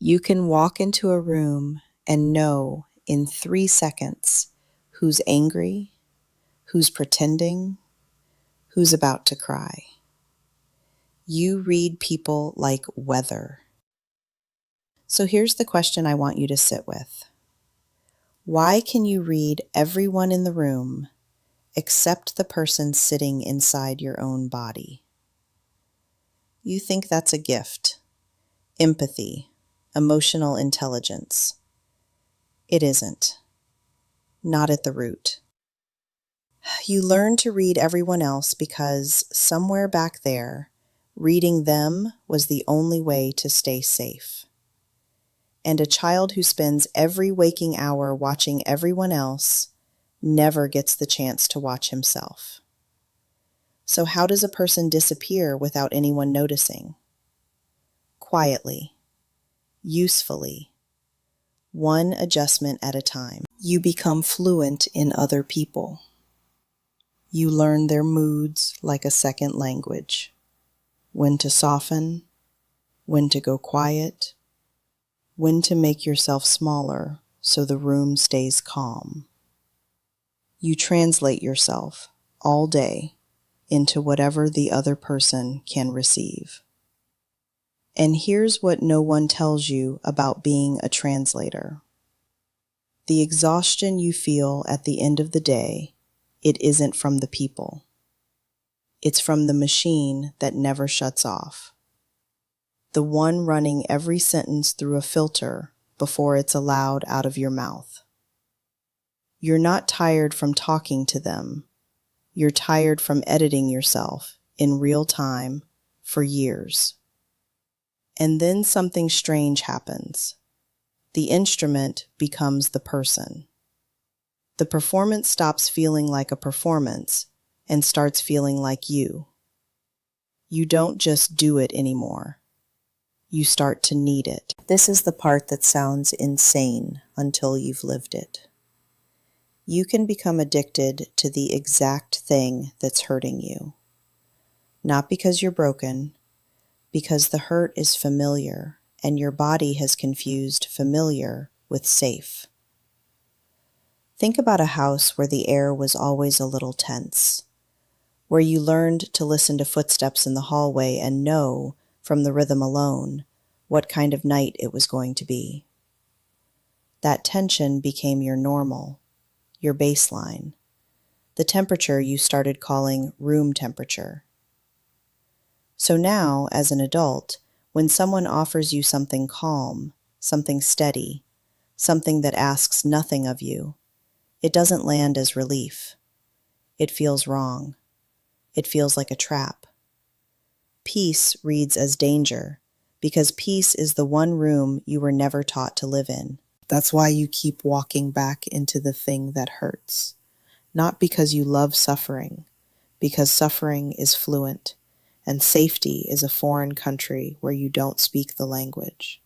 You can walk into a room and know in 3 seconds who's angry, who's pretending, who's about to cry. You read people like weather. So here's the question I want you to sit with. Why can you read everyone in the room except the person sitting inside your own body? You think that's a gift, empathy, emotional intelligence. It isn't. Not at the root. You learn to read everyone else because somewhere back there, reading them was the only way to stay safe. And a child who spends every waking hour watching everyone else never gets the chance to watch himself. So how does a person disappear without anyone noticing? Quietly, usefully, one adjustment at a time. You become fluent in other people. You learn their moods like a second language. When to soften, when to go quiet, when to make yourself smaller so the room stays calm. You translate yourself all day into whatever the other person can receive. And here's what no one tells you about being a translator. The exhaustion you feel at the end of the day, it isn't from the people. It's from the machine that never shuts off. The one running every sentence through a filter before it's allowed out of your mouth. You're not tired from talking to them. You're tired from editing yourself in real time for years. And then something strange happens. The instrument becomes the person. The performance stops feeling like a performance and starts feeling like you. You don't just do it anymore. You start to need it. This is the part that sounds insane until you've lived it. You can become addicted to the exact thing that's hurting you. Not because you're broken, because the hurt is familiar and your body has confused familiar with safe. Think about a house where the air was always a little tense, where you learned to listen to footsteps in the hallway and know, from the rhythm alone, what kind of night it was going to be. That tension became your normal, your baseline, the temperature you started calling room temperature. So now, as an adult, when someone offers you something calm, something steady, something that asks nothing of you, it doesn't land as relief. It feels wrong. It feels like a trap. Peace reads as danger, because peace is the one room you were never taught to live in. That's why you keep walking back into the thing that hurts. Not because you love suffering, because suffering is fluent, and safety is a foreign country where you don't speak the language.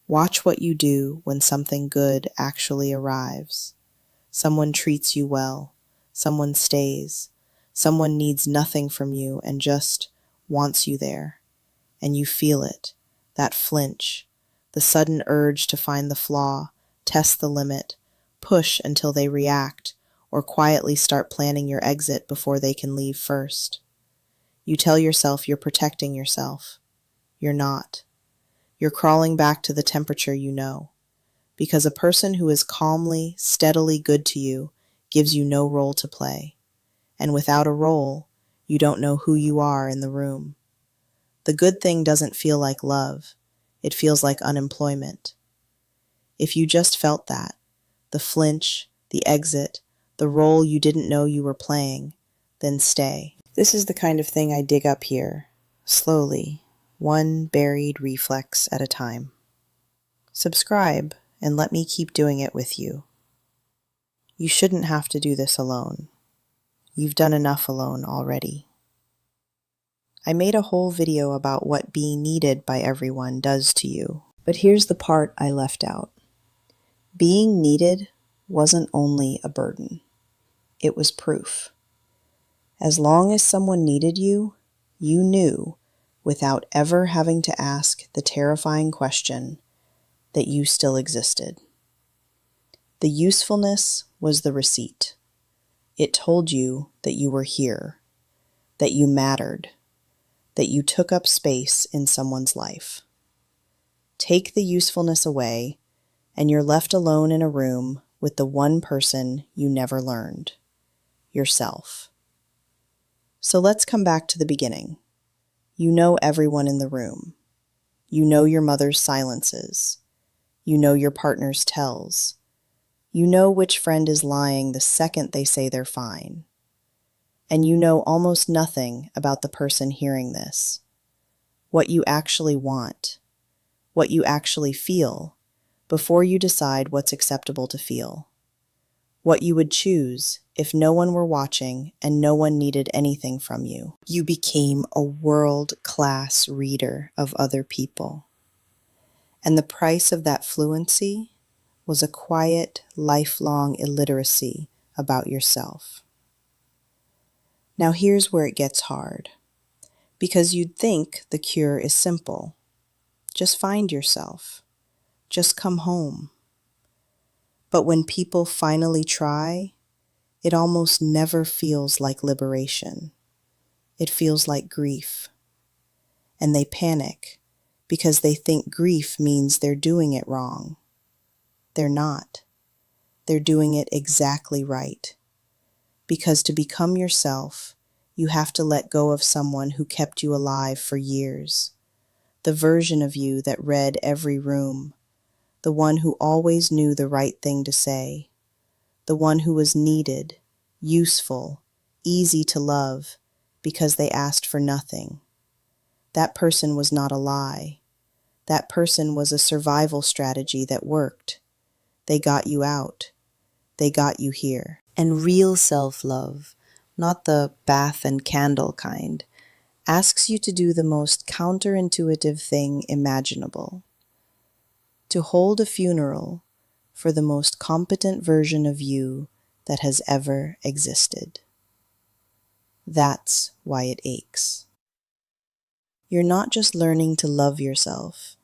Watch what you do when something good actually arrives. Someone treats you well, someone stays, someone needs nothing from you and just wants you there. And you feel it, that flinch, the sudden urge to find the flaw, test the limit, push until they react, or quietly start planning your exit before they can leave first. You tell yourself you're protecting yourself. You're not. You're crawling back to the temperature you know, because a person who is calmly, steadily good to you gives you no role to play. And without a role, you don't know who you are in the room. The good thing doesn't feel like love. It feels like unemployment. If you just felt that, the flinch, the exit, the role you didn't know you were playing, then stay. This is the kind of thing I dig up here, slowly, one buried reflex at a time. Subscribe and let me keep doing it with you. You shouldn't have to do this alone. You've done enough alone already. I made a whole video about what being needed by everyone does to you, but here's the part I left out. Being needed wasn't only a burden. It was proof. As long as someone needed you, you knew, without ever having to ask the terrifying question, that you still existed. The usefulness was the receipt. It told you that you were here, that you mattered, that you took up space in someone's life. Take the usefulness away, and you're left alone in a room with the one person you never learned, yourself. So let's come back to the beginning. You know everyone in the room. You know your mother's silences. You know your partner's tells. You know which friend is lying the second they say they're fine. And you know almost nothing about the person hearing this. What you actually want, what you actually feel, before you decide what's acceptable to feel. What you would choose if no one were watching and no one needed anything from you. You became a world-class reader of other people. And the price of that fluency was a quiet, lifelong illiteracy about yourself. Now here's where it gets hard, because you'd think the cure is simple. Just find yourself. Just come home. But when people finally try, it almost never feels like liberation. It feels like grief. And they panic because they think grief means they're doing it wrong. They're not. They're doing it exactly right. Because to become yourself, you have to let go of someone who kept you alive for years. The version of you that read every room. The one who always knew the right thing to say. The one who was needed, useful, easy to love, because they asked for nothing. That person was not a lie. That person was a survival strategy that worked. They got you out. They got you here. And real self-love, not the bath and candle kind, asks you to do the most counterintuitive thing imaginable. To hold a funeral for the most competent version of you that has ever existed. That's why it aches. You're not just learning to love yourself.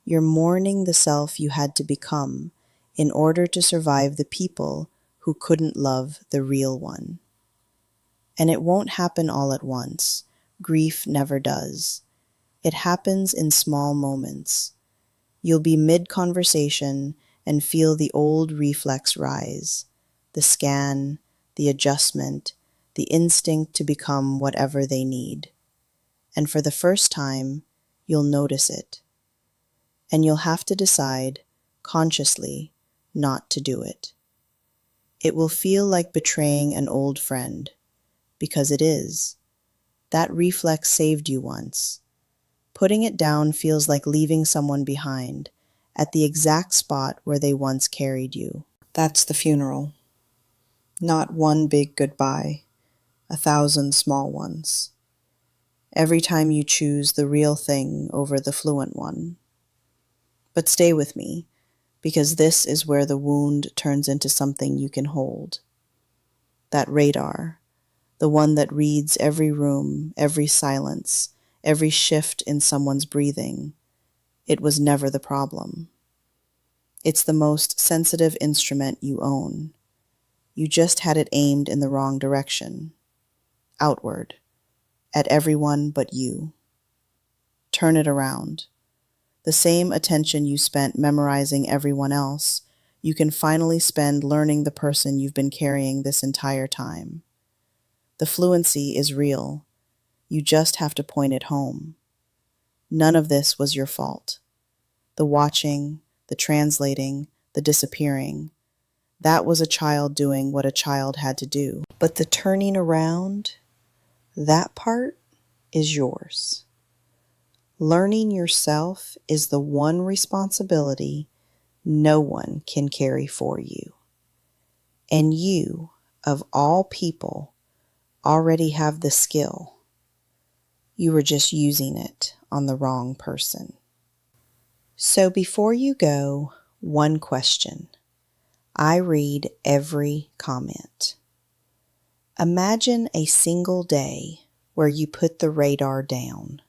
You're mourning the self you had to become in order to survive the people who couldn't love the real one. And it won't happen all at once. Grief never does. It happens in small moments. You'll be mid-conversation and feel the old reflex rise, the scan, the adjustment, the instinct to become whatever they need. And for the first time, you'll notice it. And you'll have to decide, consciously, not to do it. It will feel like betraying an old friend, because it is. That reflex saved you once. Putting it down feels like leaving someone behind, at the exact spot where they once carried you. That's the funeral. Not one big goodbye, 1,000 small ones. Every time you choose the real thing over the fluent one. But stay with me, because this is where the wound turns into something you can hold. That radar, the one that reads every room, every silence, every shift in someone's breathing, it was never the problem. It's the most sensitive instrument you own. You just had it aimed in the wrong direction, outward, at everyone but you. Turn it around. The same attention you spent memorizing everyone else, you can finally spend learning the person you've been carrying this entire time. The fluency is real. You just have to point it home. None of this was your fault. The watching, the translating, the disappearing, that was a child doing what a child had to do. But the turning around, that part is yours. Learning yourself is the one responsibility no one can carry for you. And you, of all people, already have the skill. You were just using it on the wrong person. So before you go, one question. I read every comment. Imagine a single day where you put the radar down,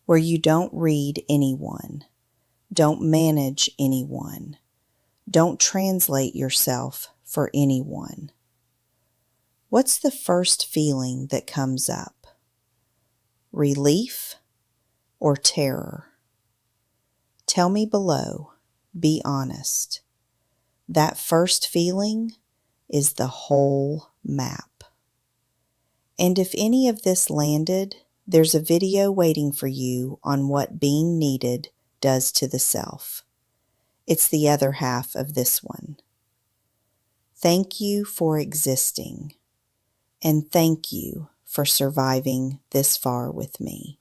where you don't read anyone, Don't manage anyone. Don't translate yourself for anyone. What's the first feeling that comes up? Relief or terror? Tell me below. Be honest. That first feeling is the whole map. And if any of this landed, there's a video waiting for you on what being needed does to the self. It's the other half of this one. Thank you for existing, and thank you for surviving this far with me.